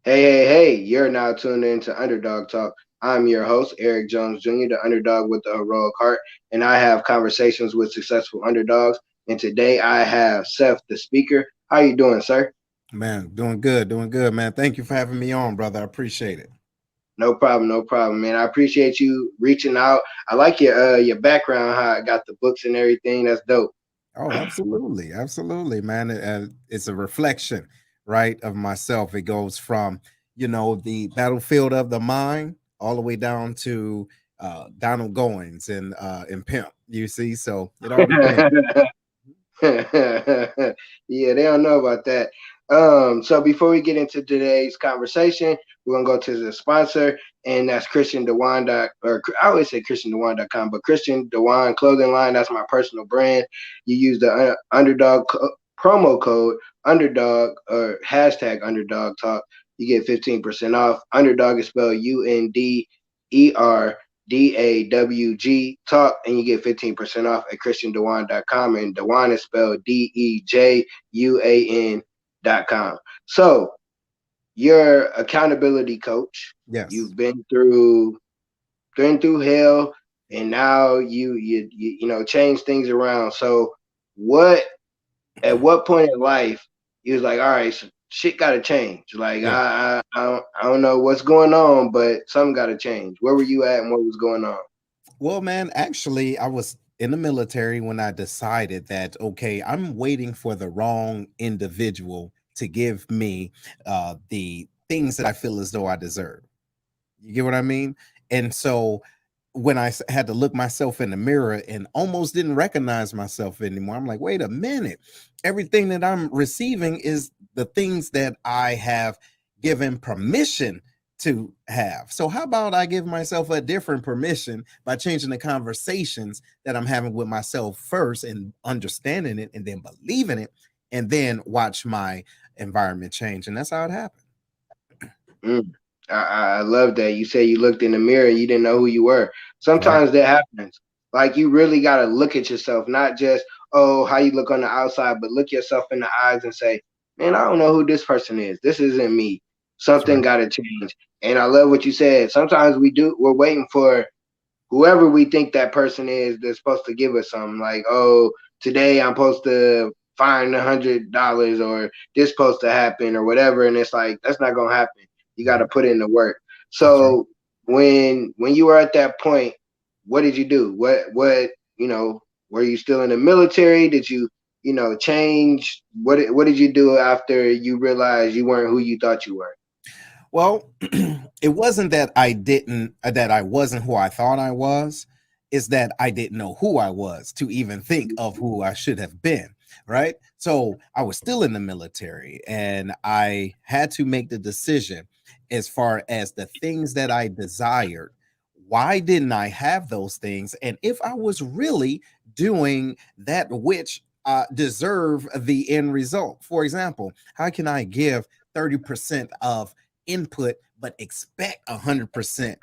Hey, you're now tuned in to Underdog Talk. I'm your host, Eric Jones Jr., the underdog with the heroic heart, and I have conversations with successful underdogs. And today I have Seth The Speaker. How you doing, sir? Man, doing good, man. Thank you for having me on, brother. I appreciate it. No problem, man. I appreciate you reaching out. I like your background, how I got the books and everything. That's dope. Oh, absolutely, man. It's a reflection, right, of myself. It goes from the battlefield of the mind all the way down to Donald Goins and Pimp. You see, so it all depends. Yeah, they don't know about that. So before we get into today's conversation, we're gonna go to the sponsor, and that's Christian Dewan or I always say ChristianDewan.com, but Christian Dewan clothing line. That's my personal brand. You use the promo code underdog or hashtag underdog talk. You get 15% off. Underdog is spelled UNDERDAWG talk, and you get 15% off at ChristianDewan.com. And Dewan is spelled DEJUAN.com. So you're accountability coach. Yes. You've been through hell, and now you change things around. So what at what point in life you was like, all right, so shit got to change. Like Yeah. I don't know what's going on, but something got to change. Where were you at, and what was going on? Well, man, actually, I was in the military when I decided that, okay, I'm waiting for the wrong individual to give me the things that I feel as though I deserve. You get what I mean? And so when had to look myself in the mirror and almost didn't recognize myself anymore, I'm like, wait a minute. Everything that I'm receiving is the things that I have given permission to have. So how about I give myself a different permission by changing the conversations that I'm having with myself first and understanding it and then believing it and then watch my environment change. And that's how it happened. Mm. I love that. You say you looked in the mirror and you didn't know who you were. Right. Sometimes that happens. Like you really got to look at yourself, not just, oh, how you look on the outside, but look yourself in the eyes and say, man, I don't know who this person is. This isn't me. That's Something right. got to change. And I love what you said. Sometimes we're waiting for whoever we think that person is that's supposed to give us something. Like, oh, today I'm supposed to find $100 or this supposed to happen or whatever. And it's like, that's not going to happen. You got to Mhm. put in the work. That's right. So when you were at that point, what did you do? What were you still in the military? Did you change? What did you do after you realized you weren't who you thought you were? Well, it wasn't that I wasn't who I thought I was. It's that I didn't know who I was to even think of who I should have been. Right. So I was still in the military and I had to make the decision as far as the things that I desired. Why didn't I have those things? And if I was really doing that which deserve the end result. For example, how can I give 30% of input but expect 100%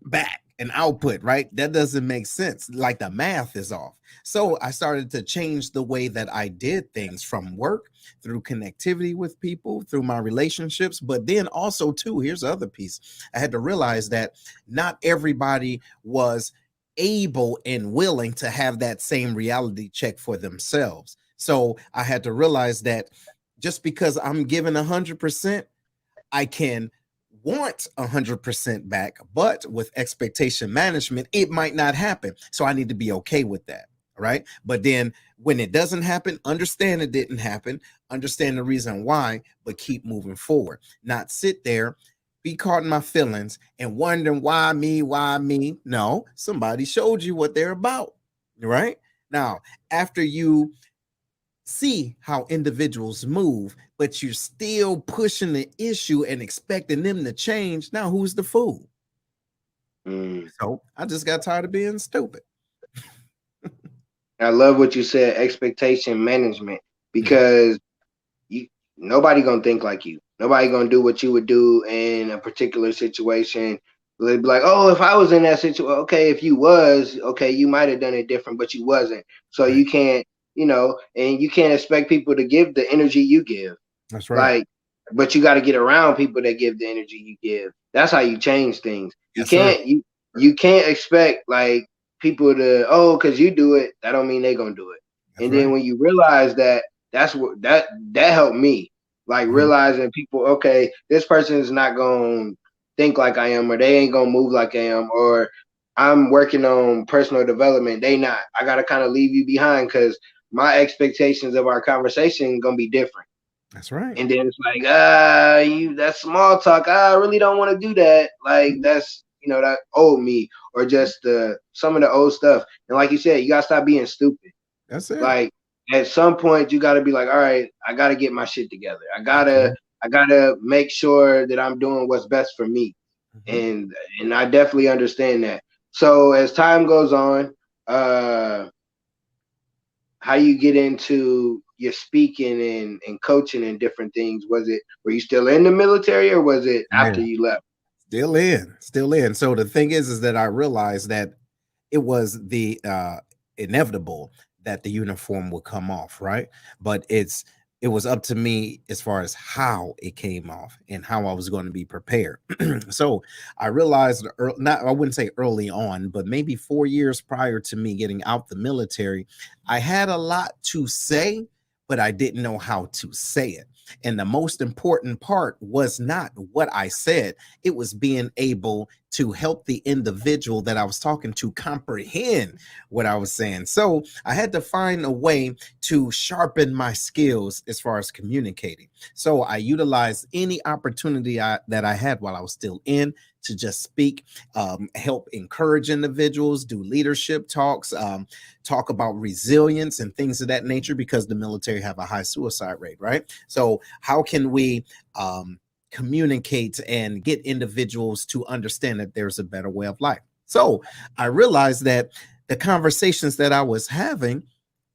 back and output, right? That doesn't make sense. Like the math is off. So I started to change the way that I did things from work through connectivity with people, through my relationships. But then also, too, here's the other piece. I had to realize that not everybody was able and willing to have that same reality check for themselves. So I had to realize that just because I'm giving 100%, I can want 100% back, but with expectation management, it might not happen. So I need to be okay with that. Right. But then when it doesn't happen, understand it didn't happen, understand the reason why, but keep moving forward. Not sit there, be caught in my feelings and wondering why me, why me. No, somebody showed you what they're about. Right. Now, after you see how individuals move, but you're still pushing the issue and expecting them to change. Now, who's the fool? Mm. So I just got tired of being stupid. I love what you said, expectation management, Mhm. because you nobody gonna think like you. Nobody gonna do what you would do in a particular situation. They'd be like, oh, if I was in that situation, okay, if you was, okay, you might have done it different, but you wasn't. So Right. you can't, and you can't expect people to give the energy you give. That's right. Like but you got to get around people that give the energy you give. That's how you change things. You Yes, sir. can't you can't expect like people to, oh, because you do it, that don't mean they gonna do it. That's And then right. when you realize that, that's what that helped me. Like Mhm. realizing people, okay, this person is not gonna think like I am, or they ain't gonna move like I am, or I'm working on personal development. They not. I gotta kind of leave you behind because my expectations of our conversation gonna be different. That's right. And then it's like, you that's small talk. I really don't want to do that. Like Mhm. that's that old me, or just some of the old stuff. And like you said, you gotta stop being stupid. That's it. Like at some point, you gotta be like, all right, I gotta get my shit together. I That's gotta right. I gotta make sure that I'm doing what's best for me. Mhm. And I definitely understand that. So as time goes on, uh how you get into your speaking and coaching and different things? Were you still in the military, or was it after Yeah. you left? Still in, still in. So the thing is that I realized that it was the inevitable that the uniform would come off, right? But it was up to me as far as how it came off and how I was going to be prepared. So I realized, not I wouldn't say early on, but maybe 4 years prior to me getting out the military, I had a lot to say, but I didn't know how to say it. And the most important part was not what I said, it was being able to help the individual that I was talking to comprehend what I was saying. So I had to find a way to sharpen my skills as far as communicating. So I utilized any opportunity that I had while I was still in to just speak, help encourage individuals, do leadership talks, talk about resilience and things of that nature, because the military have a high suicide rate, right? So how can we communicate and get individuals to understand that there's a better way of life? So I realized that the conversations that I was having,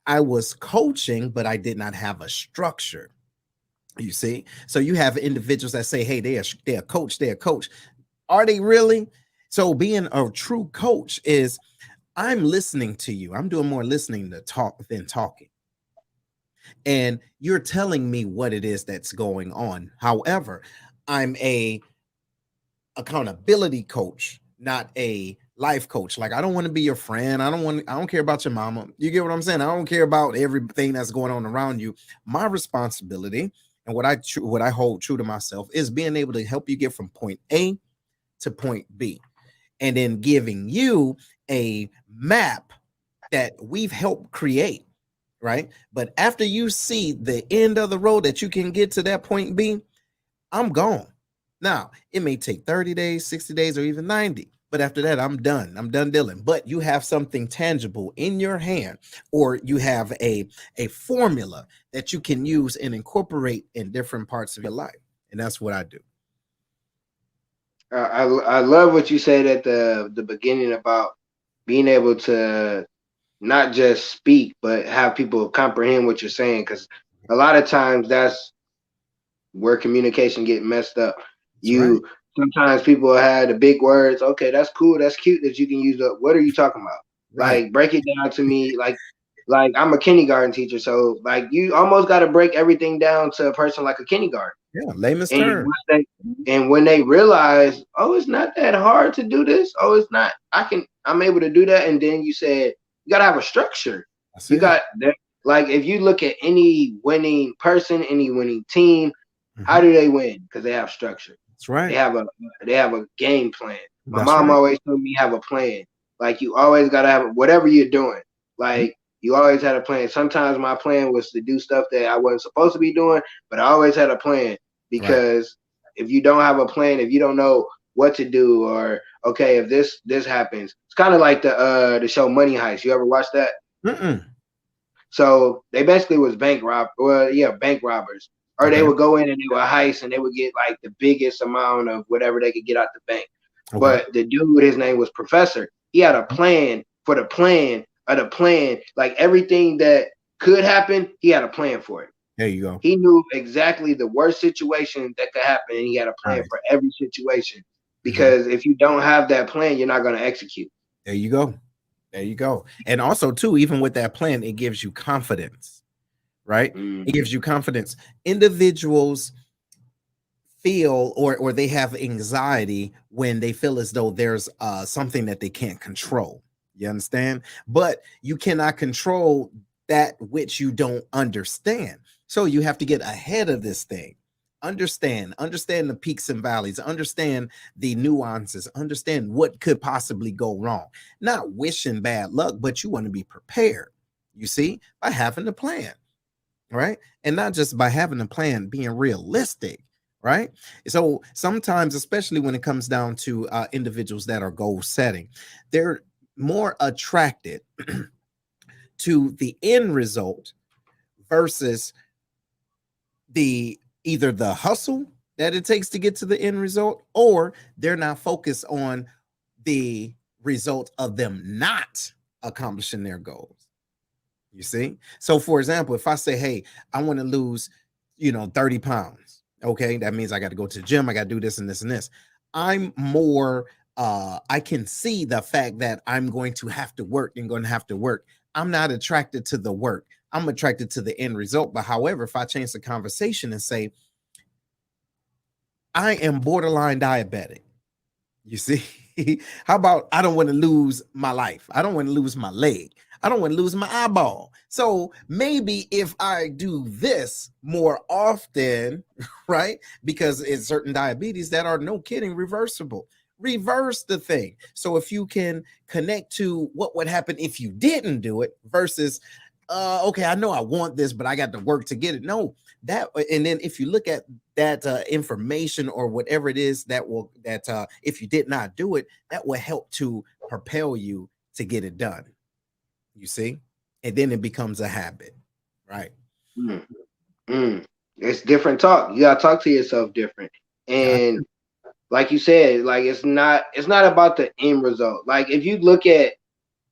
I was coaching, but I did not have a structure. You see, so you have individuals that say, "Hey, they're a coach. They're a coach." Are they really? So being a true coach is, I'm listening to you. I'm doing more listening to talk than talking, and you're telling me what it is that's going on. However, I'm a accountability coach, not a life coach. Like, I don't want to be your friend. I don't care about your mama. You get what I'm saying? I don't care about everything that's going on around you. My responsibility, and what I hold true to myself, is being able to help you get from point A to point B, and then giving you a map that we've helped create, right? But after you see the end of the road that you can get to that point B, I'm gone. Now, it may take 30 days, 60 days, or even 90. But after that, I'm done. I'm done dealing. But you have something tangible in your hand, or you have a formula that you can use and incorporate in different parts of your life. And that's what I do. I love what you said at the beginning about being able to not just speak, but have people comprehend what you're saying. Because a lot of times that's where communication get messed up. That's right. You Sometimes people have the big words. Okay, that's cool, that's cute that you can use. What are you talking about? Right. Like break it down to me. Like I'm a kindergarten teacher, so like you almost got to break everything down to a person like a kindergarten. Yeah. Layman's And term. when they realize, oh, it's not that hard to do this. Oh, it's not. I'm able to do that. And then you said you gotta have a structure. That's You it. got that. Like if you look at any winning person, any winning team, how Mhm. do they win? Because they have structure. That's They right. have a they have a game plan. My That's mom right. always told me have a plan. Like you always gotta have whatever you're doing. Mhm. Like you always had a plan. Sometimes my plan was to do stuff that I wasn't supposed to be doing, but I always had a plan Right. because if you don't have a plan, if you don't know what to do, or okay, if this happens, it's kind of like the show Money Heist. You ever watch that? Mm-mm. So they basically was bank robbers. Or they Okay. would go in and they would heist and they would get like the biggest amount of whatever they could get out the bank. Okay. But the dude, his name was Professor. He had a Mhm. plan for the plan of the plan. Like everything that could happen, he had a plan for it. There you go. He knew exactly the worst situation that could happen, and he had a plan Nice. for every situation. Mhm. Because if you don't have that plan, you're not going to execute. There you go. There you go. And also, too, even with that plan, it gives you confidence, right? It Mm. gives you confidence. Individuals feel or they have anxiety when they feel as though there's something that they can't control. You understand? But you cannot control that which you don't understand. So you have to get ahead of this thing. Understand the peaks and valleys, understand the nuances, understand what could possibly go wrong. Not wishing bad luck, but you want to be prepared, you see, by having a plan, right? And not just by having a plan, being realistic, right? So sometimes, especially when it comes down to individuals that are goal setting, they're more attracted to the end result versus the either the hustle that it takes to get to the end result, or they're not focused on the result of them not accomplishing their goals. You see? So for example, if I say, hey, I want to lose, 30 pounds. Okay, that means I got to go to the gym, I got to do this and this and this. I'm more I can see the fact that I'm going to have to work and going to have to work. I'm not attracted to the work. I'm attracted to the end result. But however, if I change the conversation and say, I am borderline diabetic, you see, how about I don't want to lose my life? I don't want to lose my leg. I don't want to lose my eyeball. So maybe if I do this more often, right? Because it's certain diabetes that are, no kidding, reversible. Reverse the thing. So if you can connect to what would happen if you didn't do it versus, okay, I know I want this, but I got to work to get it. No, that, and then if you look at that information or whatever it is that if you did not do it, that will help to propel you to get it done. You see, and then it becomes a habit, right? Mm, it's different talk. You gotta talk to yourself different. Gotcha. And like you said, like it's not about the end result. Like if you look at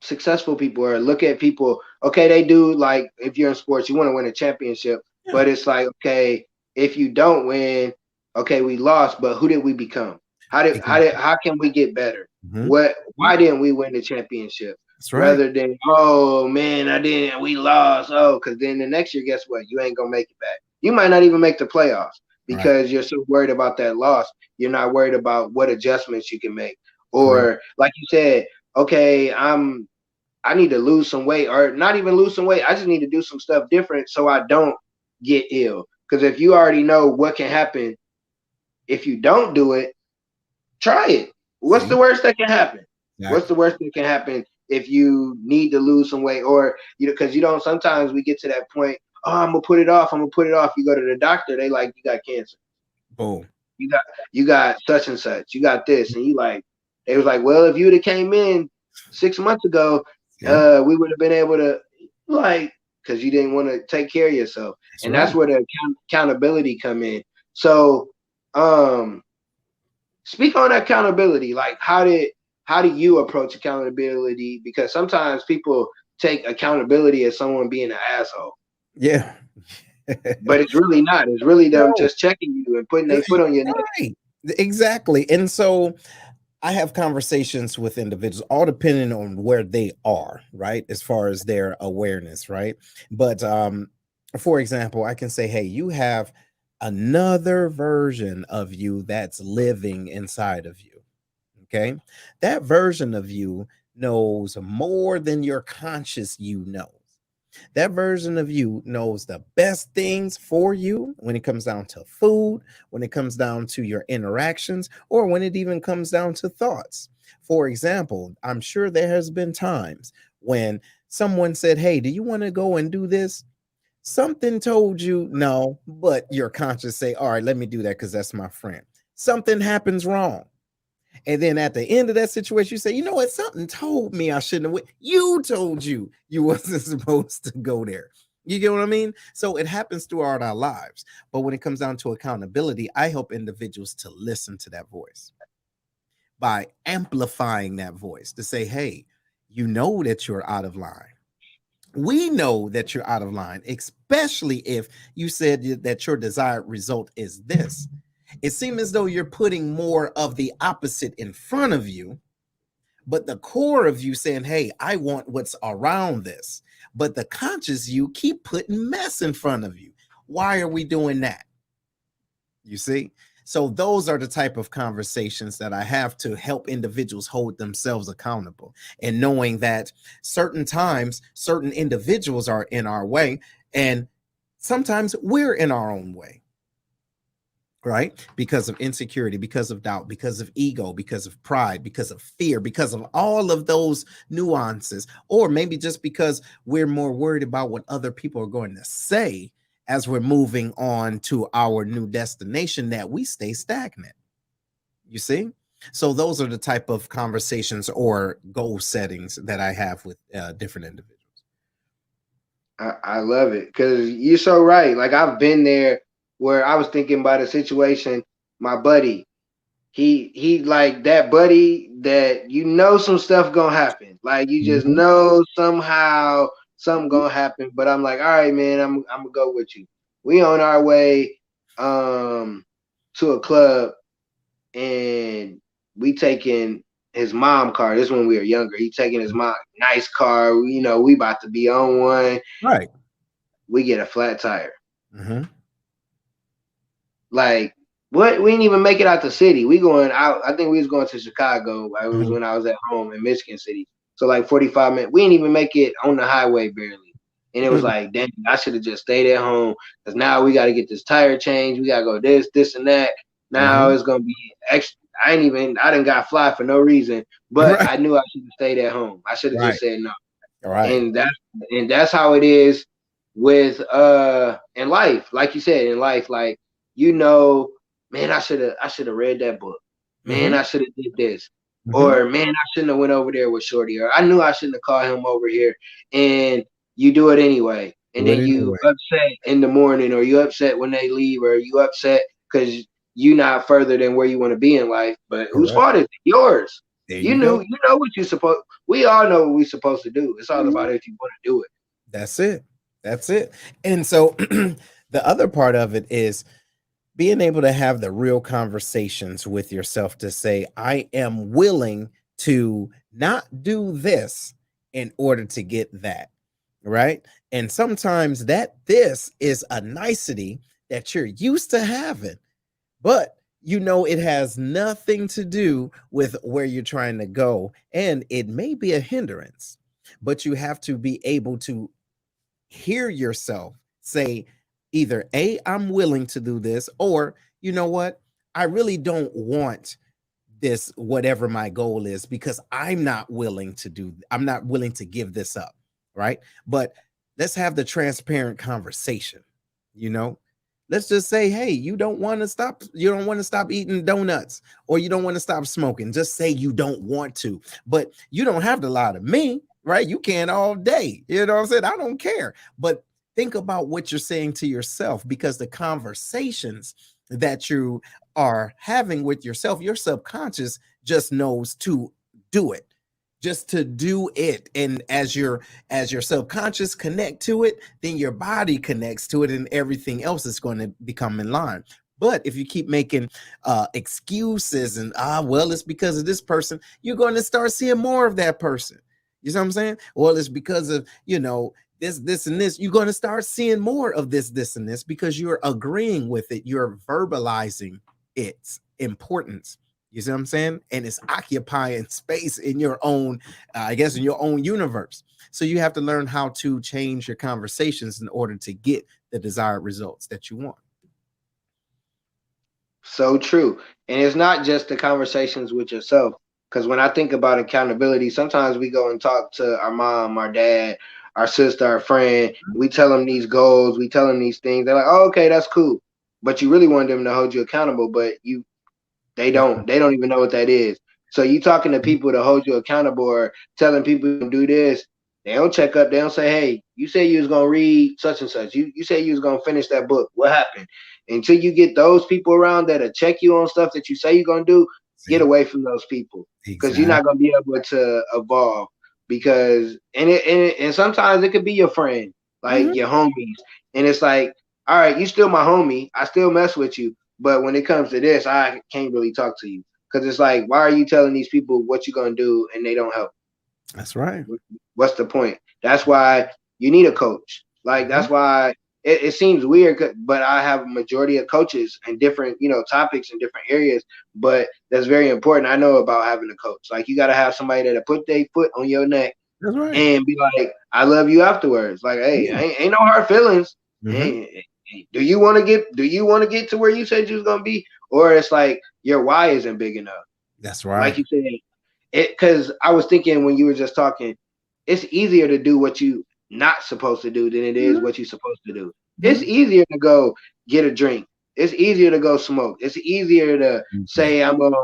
successful people or look at people, okay, they do, like if you're in sports, you want to win a championship, Yeah, but it's like, okay, if you don't win, okay, we lost, but who did we become? exactly. How can we get better? Mhm. Why didn't we win the championship? That's right. Rather than, oh man, I didn't, we lost. Oh, because then the next year, guess what? You ain't gonna make it back. You might not even make the playoffs Right. because you're so worried about that loss. You're not worried about what adjustments you can make. Correct. Or like you said, okay, I need to lose some weight, or not even lose some weight. I just need to do some stuff different so I don't get ill. Because if you already know what can happen if you don't do it, try it. What's See, the worst that can happen? What's the exactly. worst that can happen if you need to lose some weight, or because you don't. Sometimes we get to that point. Oh, I'm gonna put it off. I'm gonna put it off. You go to the doctor, they like, you got cancer. Boom. You got such and such. You got this, and you like, they was like, well, if you'd have came in 6 months ago, See, we would have been able to, like, because you didn't want to take care of yourself, that's and right. that's where the accountability come in. So, um, speak on accountability. Like, how do you approach accountability? Because sometimes people take accountability as someone being an asshole, Yeah. but it's really not. It's really them No. just checking you and putting their foot on your neck. Right. Exactly. And so I have conversations with individuals, all depending on where they are, right? As far as their awareness, right? But for example, I can say, hey, you have another version of you that's living inside of you. Okay. That version of you knows more than your conscious you knows. That version of you knows the best things for you when it comes down to food, when it comes down to your interactions, or when it even comes down to thoughts. For example, I'm sure there has been times when someone said, hey, do you want to go and do this? Something told you no, but your conscious say, all right, let me do that because that's my friend. Something happens wrong. And then at the end of that situation, you say, you know what? Something told me I shouldn't have went. You told you wasn't supposed to go there. You get what I mean? So it happens throughout our lives. But when it comes down to accountability, I help individuals to listen to that voice by amplifying that voice to say, hey, you know that you're out of line. We know that you're out of line, especially if you said that your desired result is this. It seems as though you're putting more of the opposite in front of you, but the core of you saying, hey, I want what's around this. But the conscious you keep putting mess in front of you. Why are we doing that? You see? So those are the type of conversations that I have to help individuals hold themselves accountable, and knowing that certain times certain individuals are in our way, and sometimes we're in our own way, right? Because of insecurity, because of doubt, because of ego, because of pride, because of fear, because of all of those nuances, or maybe just because we're more worried about what other people are going to say as we're moving on to our new destination, that we stay stagnant. You see? So those are the type of conversations or goal settings that I have with different individuals. I love it because you're so right. Like I've been there where I was thinking about a situation. My buddy, he like that buddy that you know some stuff gonna happen. Like you just Mhm. know somehow something gonna happen. But I'm like, all right, man, I'm gonna go with you. We on our way um to a club and we taking his mom car. This is when we were younger. He taking his mom nice car. You know, we about to be on one. Right. We get a flat tire. Hmm. Like what? We didn't even make it out the city. We going out. I think we was going to Chicago. It was Hmm. when I was at home in Michigan City. So like 45 minutes. We didn't even make it on the highway barely. And it was like, dang, I should have just stayed at home because now we got to get this tire changed. We got to go this, and that. Now Hmm. it's gonna be extra. I didn't got fly for no reason, but Right. I knew I should have stayed at home. I should have just Right. said no. Right. And that's how it is with in life. Like you said, in life, like you know, man, I should have read that book. Man, Hmm. I should have did this. Hmm. Or man, I shouldn't have went over there with Shorty. Or I knew I shouldn't have called him over here. And you do it anyway. And Do it then you anyway. upset in the morning, or you upset when they leave, or you upset because you not further than where you want to be in life. But whose Correct. fault is it? Yours. There You you knew, go. you know what you supposed. We all know what we're supposed to do. It's all Mhm. about if you want to do it. That's it. That's it. And so the other part of it is being able to have the real conversations with yourself to say, I am willing to not do this in order to get that. Right. And sometimes that this is a nicety that you're used to having, but you know it has nothing to do with where you're trying to go, and it may be a hindrance, but you have to be able to hear yourself say either A, I'm willing to do this, or you know what, I really don't want this, whatever my goal is, because I'm not willing to give this up. Right. But let's have the transparent conversation. you know let's just say, hey, you don't want to stop eating donuts, or you don't want to stop smoking. Just say you don't want to, but you don't have to lie to me, right? You can all day. You know what I'm saying? I don't care. But think about what you're saying to yourself, because the conversations that you are having with yourself, your subconscious just knows to do it, just to do it. And as your subconscious connect to it, then your body connects to it, and everything else is going to become in line. But if you keep making excuses and well, it's because of this person, you're going to start seeing more of that person. You see what I'm saying? Well, it's because of this and this. You're going to start seeing more of this and this, because you're agreeing with it. You're verbalizing its importance. You see what I'm saying? And it's occupying space in your own, I guess, in your own universe. So you have to learn how to change your conversations in order to get the desired results that you want. So true. And it's not just the conversations with yourself. Because when I think about accountability, sometimes we go and talk to our mom, our dad, our sister, our friend. We tell them these goals, we tell them these things. They're like, oh, okay, that's cool. But you really want them to hold you accountable, but they don't even know what that is. So you talking to people to hold you accountable, or telling people to do this, they don't check up. They don't say, hey, you say you was gonna read such and such. You say you was gonna finish that book. What happened? Until you get those people around that'll check you on stuff that you say you're gonna do, get See, away from those people, because you're not exactly. gonna be able to evolve. Because and sometimes it could be your friend, like Mhm. your homies, and it's like, all right, you still my homie. I still mess with you, but when it comes to this, I can't really talk to you, because it's like, why are you telling these people what you're gonna do and they don't help? That's right. What's the point? That's why you need a coach. Like Mhm. that's why. it seems weird, but I have a majority of coaches and different, topics in different areas. But that's very important. I know about having a coach. Like you got to have somebody that'll put their foot on your neck That's right. and be like, "I love you" afterwards. Like, hey, Yeah. ain't no hard feelings. Hmm. Hey, do you want to get? Do you want to get to where you said you was gonna be? Or it's like your why isn't big enough. That's Like right. you said, because I was thinking when you were just talking, it's easier to do what you not supposed to do than it is Hmm. what you're supposed to do. It's Hmm. easier to go get a drink. It's easier to go smoke. It's easier to Hmm. say I'm gonna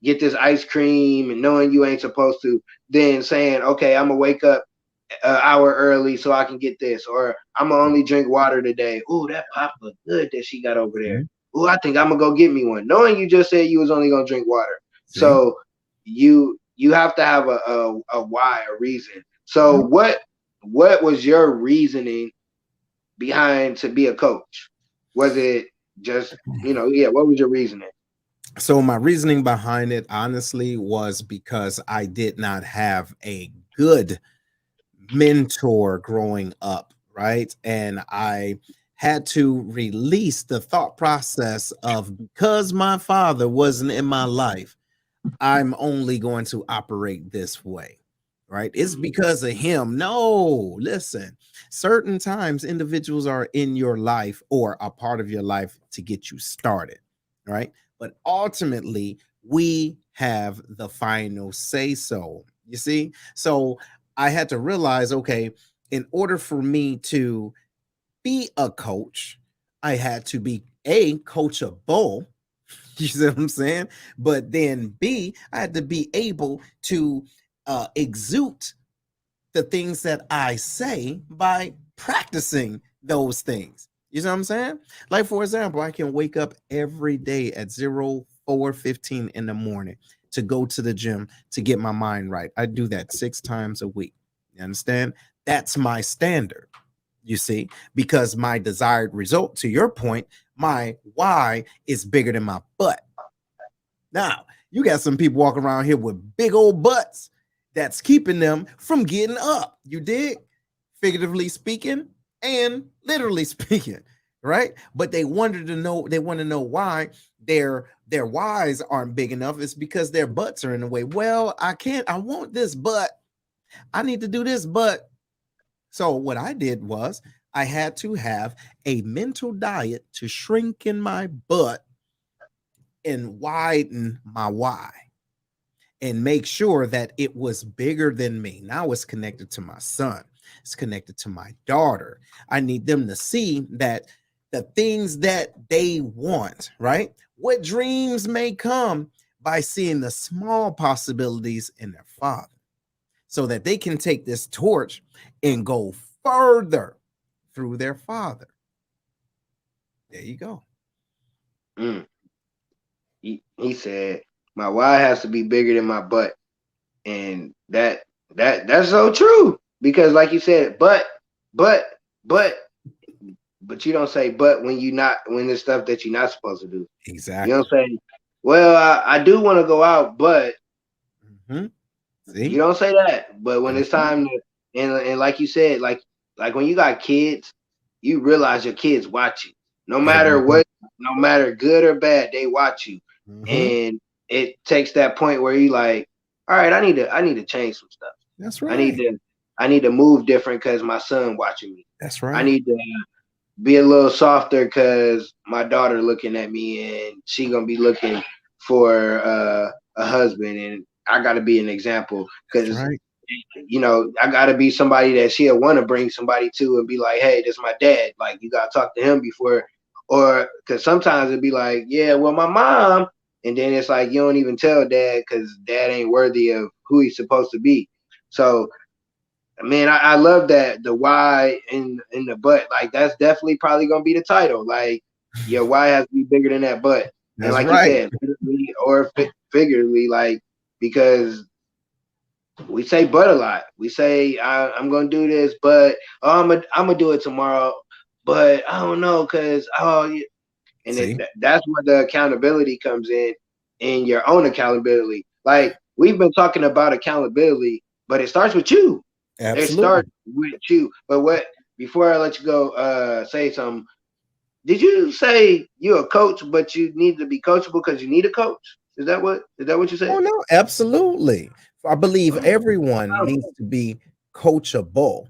get this ice cream and knowing you ain't supposed to than saying, okay, I'm gonna wake up an hour early so I can get this, or I'm gonna only drink water today. Ooh, that pop look good that she got over there. See? Ooh, I think I'm gonna go get me one. Knowing you just said you was only gonna drink water. See? So you have to have a why, a reason. So Mhm. what was your reasoning behind to be a coach? Was it just, yeah, what was your reasoning? So my reasoning behind it honestly was because I did not have a good mentor growing up, right? And I had to release the thought process of because my father wasn't in my life, I'm only going to operate this way, right? It's Mhm. because of him. No, listen, certain times individuals are in your life or a part of your life to get you started, right? But ultimately, we have the final say so. You see? So I had to realize okay, in order for me to be a coach, I had to be a coachable. You see what I'm saying? But then B, I had to be able to exude the things that I say by practicing those things. You see what I'm saying? Like for example, I can wake up every day at 04:15 in the morning to go to the gym to get my mind right. I do that 6 times a week. You understand? That's my standard. You see, because my desired result, to your point, my why is bigger than my butt. Now, you got some people walking around here with big old butts that's keeping them from getting up. You dig? Figuratively speaking and literally speaking, right? But they want to know why their whys aren't big enough. It's because their butts are in the way. Well, I want this butt. I need to do this, but so what I did was I had to have a mental diet to shrink in my butt and widen my why and make sure that it was bigger than me. Now it's connected to my son, it's connected to my daughter. I need them to see that the things that they want, right? What dreams may come by seeing the small possibilities in their father so that they can take this torch and go further through their father. There you go. Mm. He said my why has to be bigger than my butt, and that's so true because like you said, but but but you don't say but when you not when there's stuff that you're not supposed to do. You don't Exactly. say, well, I do want to go out, but Mhm. you See? don't say that. But when That's it's right. time to, and like you said, like when you got kids, you realize your kids watch you. No Every matter day. what, no matter good or bad, they watch you. Mhm. And it takes that point where you like, all right, I need to change some stuff. That's I need right. to I need to move different because my son watching me. That's I right. need to be a little softer because my daughter looking at me and she gonna be looking for a husband, and I gotta be an example That's because right. I gotta be somebody that she'll want to bring somebody to and be like, hey, this is my dad. Like you gotta talk to him before, or because sometimes it'd be like, yeah, well, my mom, and then it's like you don't even tell dad because dad ain't worthy of who he's supposed to be. So man, I love that the why in the butt. Like that's definitely probably gonna be the title. Like your why has to be bigger than that butt. And That's like you right. said, literally or figuratively, like because we say but a lot. We say I'm gonna do this, but I'm gonna do it tomorrow. But I don't know because and See? that's where the accountability comes in your own accountability. Like we've been talking about accountability, but it starts with you. It starts Absolutely. with you. But what? before I let you go, say something. Did you say you're a coach, but you need to be coachable because you need a coach? Is that what you Oh said? no, absolutely. I believe everyone Oh, needs to be coachable.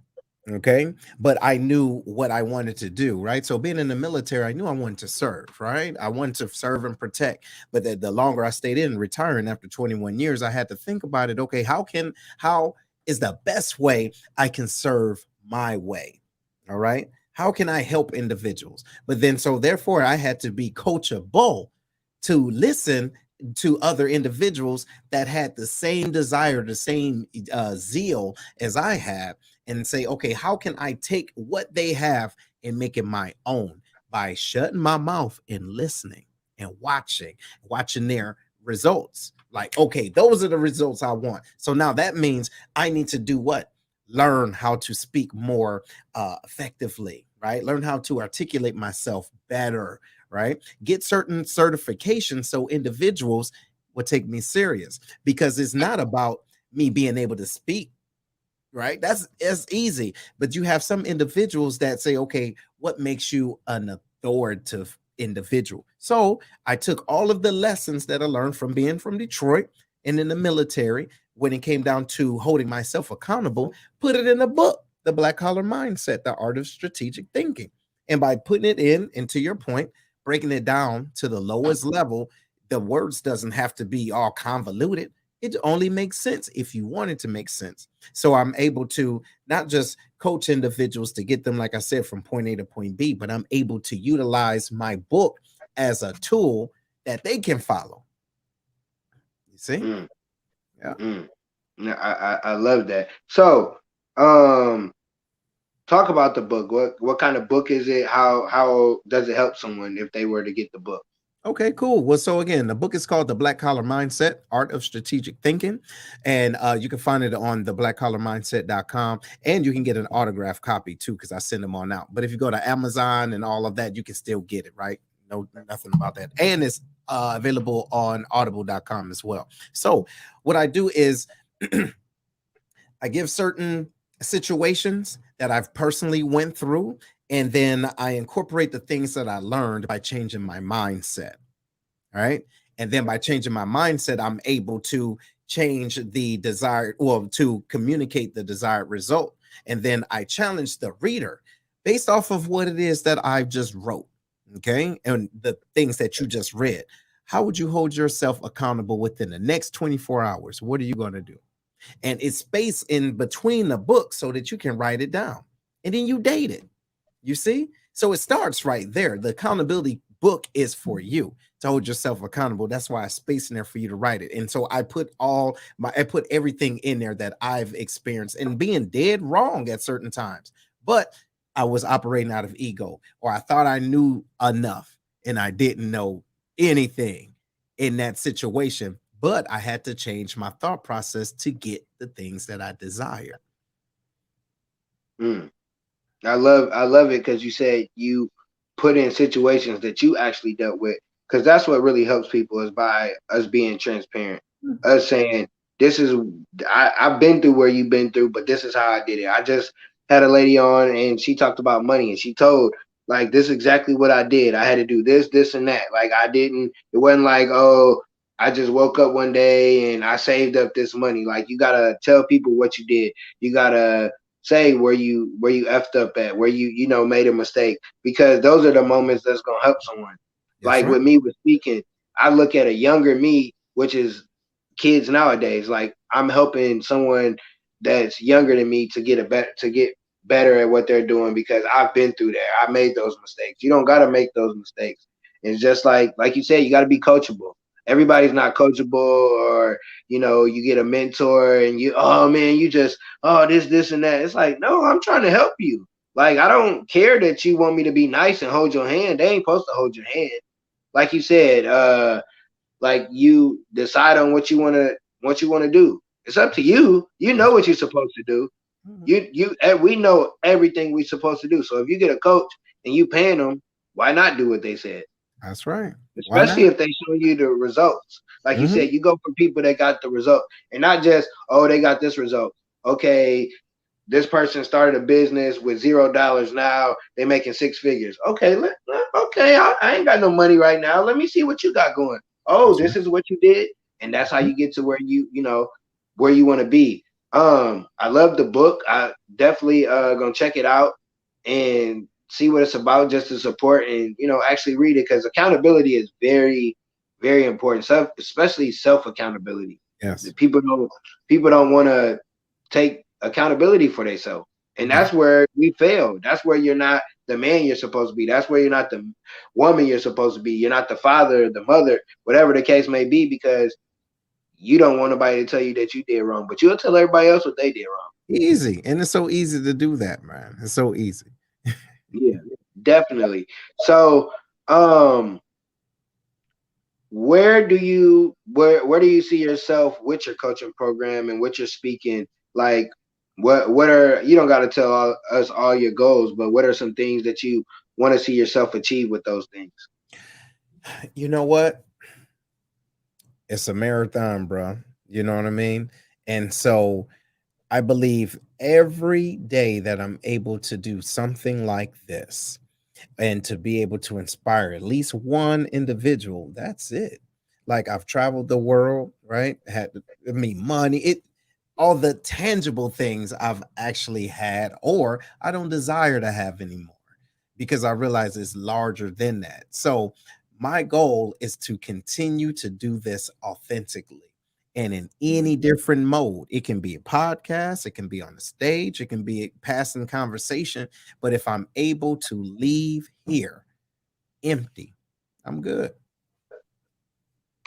Okay. But I knew what I wanted to do, right? So being in the military, I knew I wanted to serve, right? I wanted to serve and protect. But the longer I stayed in retiring after 21 years, I had to think about it. Okay, how is the best way I can serve my way? All right. How can I help individuals? But then so therefore I had to be coachable to listen to other individuals that had the same desire, the same zeal as I have, and say, okay, how can I take what they have and make it my own by shutting my mouth and listening and watching their results. Like, okay, those are the results I want. So now that means I need to do what? Learn how to speak more effectively, right? Learn how to articulate myself better, right? Get certain certifications so individuals will take me serious because it's not about me being able to speak, right? That's easy. But you have some individuals that say, okay, what makes you an authoritative individual? So I took all of the lessons that I learned from being from Detroit and in the military when it came down to holding myself accountable, put it in a book, The Black Collar Mindset, The Art of Strategic Thinking. And by putting it in, and to your point, breaking it down to the lowest level, the words doesn't have to be all convoluted. It only makes sense if you want it to make sense. So I'm able to not just coach individuals to get them, like I said, from point A to point B, but I'm able to utilize my book as a tool that they can follow. You see? mm, Yeah. mm. Yeah, I love that. So, um, talk about the book. What kind of book is it? How does it help someone if they were to get the book? Okay, cool. Well, so again, the book is called The Black Collar Mindset, Art of Strategic Thinking. And you can find it on the blackcollarmindset.com. And you can get an autographed copy too, because I send them on out. But if you go to Amazon and all of that, you can still get it, right? No, nothing about that. And it's available on audible.com as well. So what I do is I give certain situations that I've personally went through, and then I incorporate the things that I learned by changing my mindset. All right. And then by changing my mindset, I'm able to change the desired, well, to communicate the desired result. And then I challenge the reader based off of what it is that I've just wrote. Okay. And the things that you just read. How would you hold yourself accountable within the next 24 hours? What are you going to do? And it's space in between the books so that you can write it down. And then you date it. You see? So it starts right there. The accountability book is for you to hold yourself accountable. That's why I space in there for you to write it. And so I put everything in there that I've experienced and being dead wrong at certain times. But I was operating out of ego, or I thought I knew enough and I didn't know anything in that situation. But I had to change my thought process to get the things that I desire. Mm. I love it because you said you put in situations that you actually dealt with, because that's what really helps people is by us being transparent, us saying this is I've been through where you've been through, but this is how I did it. I just had a lady on and she talked about money and she told like this is exactly what I did. I had to do this and that. Like I didn't. It wasn't like oh I just woke up one day and I saved up this money. Like you gotta tell people what you did. You gotta say where you effed up at, where you made a mistake, because those are the moments that's gonna help someone. That's Like right. with me with speaking, I look at a younger me, which is kids nowadays. Like I'm helping someone that's younger than me to get better at what they're doing because I've been through there. I made those mistakes. You don't gotta make those mistakes. It's just like you said, you gotta be coachable. Everybody's not coachable, or you get a mentor and oh man, you just this and that. It's like, no, I'm trying to help you. Like, I don't care that you want me to be nice and hold your hand. They ain't supposed to hold your hand. Like you said, like you decide on what you want to do. It's up to you. You know That's what you're supposed to do. right. We know everything we're supposed to do. So if you get a coach and you paying them, why not do what they said? That's right. Why Especially not? if they show you the results. Like you Mhm. said, you go for people that got the result and not just, oh, they got this result. Okay, this person started a business with $0 now. They making six figures. Okay, okay, I ain't got no money right now. Let me see what you got going. Oh, That's this right. is what you did, and that's how you get to where where you want to be. I love the book. I definitely gonna check it out and see what it's about just to support and actually read it because accountability is very, very important. Especially self accountability. Yes. People don't want to take accountability for themselves. And Yeah. that's where we fail. That's where you're not the man you're supposed to be. That's where you're not the woman you're supposed to be. You're not the father, the mother, whatever the case may be, because you don't want nobody to tell you that you did wrong, but you'll tell everybody else what they did wrong. Easy. And it's so easy to do that, man. It's so easy. Yeah, definitely. So, um, where do you see yourself with your coaching program and what you're speaking? Like, what are you don't got to tell us all your goals, but what are some things that you want to see yourself achieve with those things? You know what? It's a marathon, bro. You know what I mean? And so I believe every day that I'm able to do something like this and to be able to inspire at least one individual, that's it. Like I've traveled the world, right? Had me money, it all the tangible things I've actually had or I don't desire to have anymore because I realize it's larger than that. So my goal is to continue to do this authentically and in any different mode. It can be a podcast, it can be on the stage, it can be a passing conversation. But if I'm able to leave here empty, I'm good.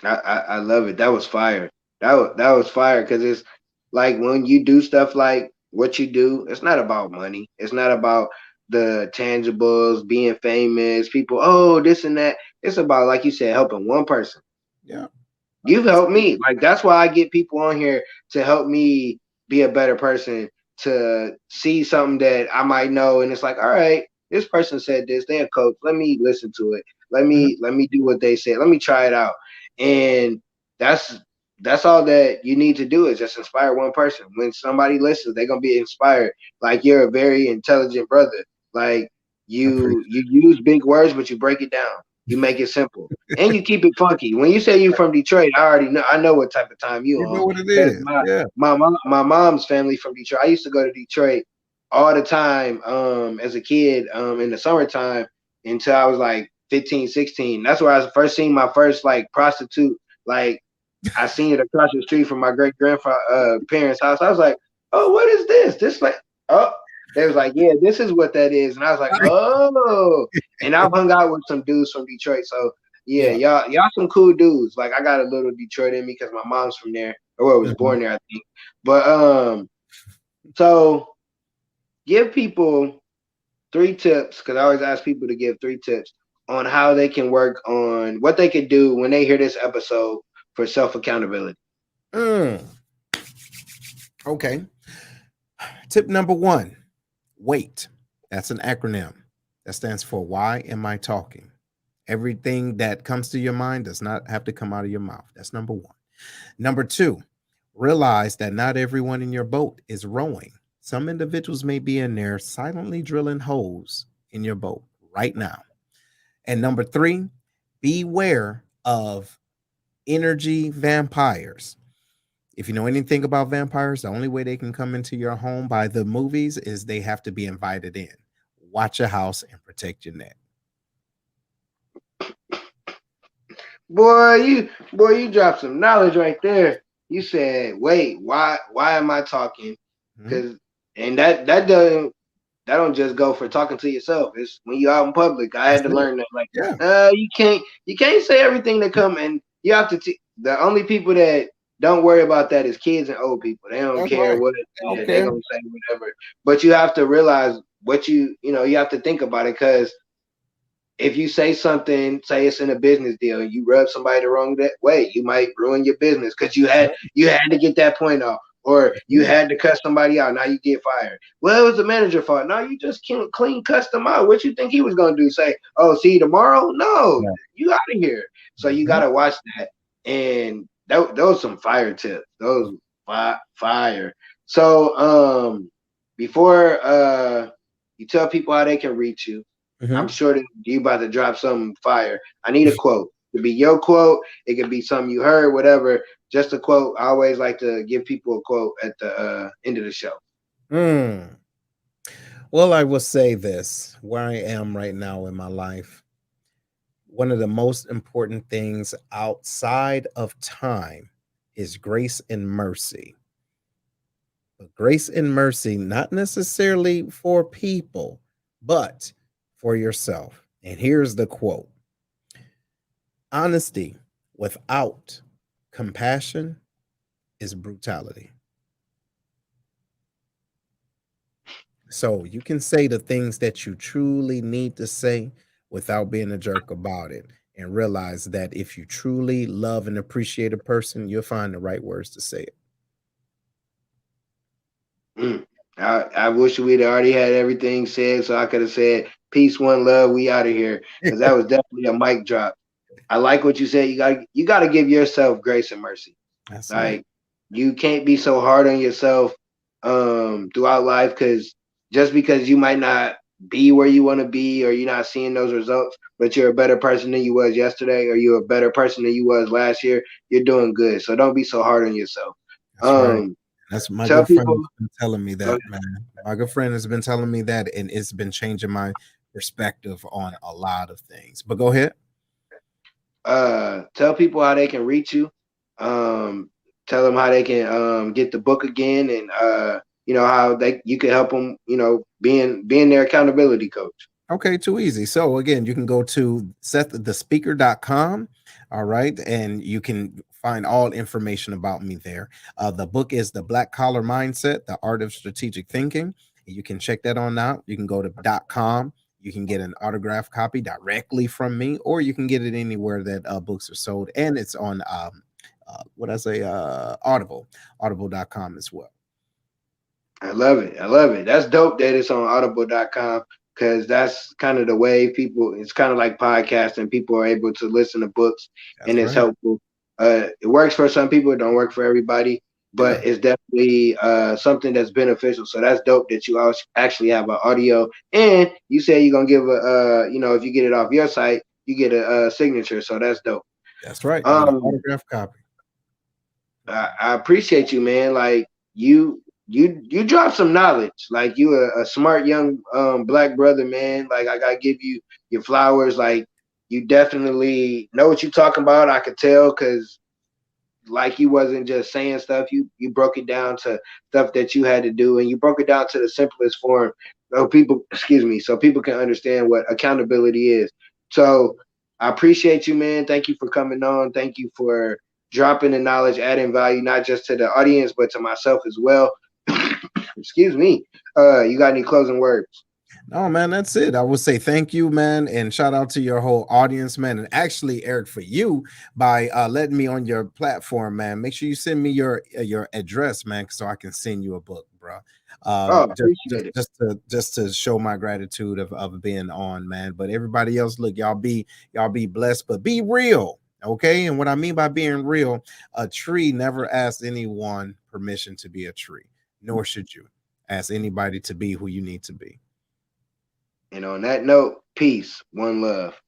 I love it. That was fire. That was fire because it's like when you do stuff like what you do, it's not about money. It's not about the tangibles, being famous, people, oh, this and that. It's about, like you said, helping one person. Yeah. You've That's helped me. Like that's why I get people on here to help me be a better person, to see something that I might know, and it's like, all right, this person said this. They're a coach. Let me listen to it. Let Mhm. me let me do what they said. Let me try it out. And that's that's all that you need to do is just inspire one person. When somebody listens, they're gonna be inspired. Like you're a very intelligent brother. Like I you use big words, but you break it down. You make it simple and you keep it funky. When you say you from Detroit, I already know. I know what type of time you You know on what it because is. Yeah. my mom's family from Detroit. I used to go to Detroit all the time as a kid in the summertime until I was like 15, 16. That's where I was first seeing my first like prostitute. Like I seen it across the street from my great grandfather parents' house. I was like, oh, what is this? This like oh. They was like, yeah, this is what that is, and I was like, oh. And I've hung out with some dudes from Detroit, so yeah, Yeah. y'all some cool dudes. Like I got a little Detroit in me because my mom's from there, or well, was Mhm. born there, I think. But so give people three tips because I always ask people to give three tips on how they can work on what they can do when they hear this episode for self accountability. Mm. Okay. Tip number one, wait. That's an acronym. That stands for why am I talking? Everything that comes to your mind does not have to come out of your mouth. That's number one. Number two, realize that not everyone in your boat is rowing. Some individuals may be in there silently drilling holes in your boat right now. And number three, beware of energy vampires. If you know anything about vampires, the only way they can come into your home by the movies is they have to be invited in. Watch your house and protect your neck. Boy, you dropped some knowledge right there. You said, wait, why am I talking? Mhm. Because and that don't just go for talking to yourself. It's when you're out in public. I had That's to it. learn that. Like, Yeah. you can't say everything that come, and you have to. The only people that don't worry about that is kids and old people. They don't That's care right. what I don't they care. gonna say, whatever. But you have to realize what you have to think about it because if you say something, say it's in a business deal, and you rub somebody the wrong way, you might ruin your business because you had to get that point off, or you Mhm. had to cut somebody out. Now you get fired. Well, it was the manager fault. Now you just can't clean cuss them out. What you think he was gonna do? Say, oh, see you tomorrow? No, Right. you out of here. So you Mhm. gotta watch that. And those some fire tips. Those fire. So before you tell people how they can reach you, I'm Mhm. sure that you about to drop some fire. I need a quote. It could be your quote. It could be something you heard, whatever. Just a quote. I always like to give people a quote at the end of the show. Mm. Well, I will say this where I am right now in my life. One of the most important things outside of time is grace and mercy. But grace and mercy, not necessarily for people, but for yourself. And here's the quote: honesty without compassion is brutality. So you can say the things that you truly need to say without being a jerk about it. And realize that if you truly love and appreciate a person, you'll find the right words to say Mm. I wish we'd already had everything said so I could have said peace, one love, we out of here. Because that it. was definitely a mic drop. I like what you said. You gotta give yourself grace and mercy. That's right. Like you can't be so hard on yourself throughout life because just because you might not be where you want to be or you're not seeing those results, but you're a better person than you was yesterday or you're a better person than you was last year, you're doing good. So don't be so hard on yourself. That's right. Um That's my tell good friend people has been telling me that, man. My good friend has been telling me that, and it's been changing my perspective on a lot of things. But go ahead. tell people how they can reach you. Um, tell them how they can get the book again, and how they you can help them. Being their accountability coach. Okay, too easy. So again, you can go to SethTheSpeaker.com. All right. And you can find all information about me there. The book is The Black Collar Mindset, The Art of Strategic Thinking. You can check that on out. You can go to .com. You can get an autographed copy directly from me, or you can get it anywhere that books are sold. And it's on what I say, audible.com as well. I love it. I love it. That's dope that it's on audible.com because that's kind of the way people, it's kind of like podcasting. People are able to listen to books and That's it's right. helpful. It works for some people, it don't work for everybody, but Yeah, it's definitely something that's beneficial. So that's dope that you actually have an audio. And you say you're going to give if you get it off your site, you get a signature. So that's dope. that's right. You get an Um, autographed copy. I appreciate you, man. Like you dropped some knowledge. Like you a smart young black brother, man. Like I gotta give you your flowers. Like you definitely know what you're talking about. I could tell because like you wasn't just saying stuff. You broke it down to stuff that you had to do, and you broke it down to the simplest form. So people, excuse me, so people can understand what accountability is. So I appreciate you, man. Thank you for coming on. Thank you for dropping the knowledge, adding value, not just to the audience, but to myself as well. Excuse me. You got any closing words? No, man, that's it. I would say thank you, man, and shout out to your whole audience, man. And actually, Eric, for you by letting me on your platform, man. Make sure you send me your address, man, so I can send you a book, bro. Oh, Just appreciate it. just to show my gratitude of being on, man. But everybody else, look, y'all be blessed, but be real. Okay, and what I mean by being real, a tree never asked anyone permission to be a tree, nor should you ask anybody to be who you need to be. And on that note, peace, one love.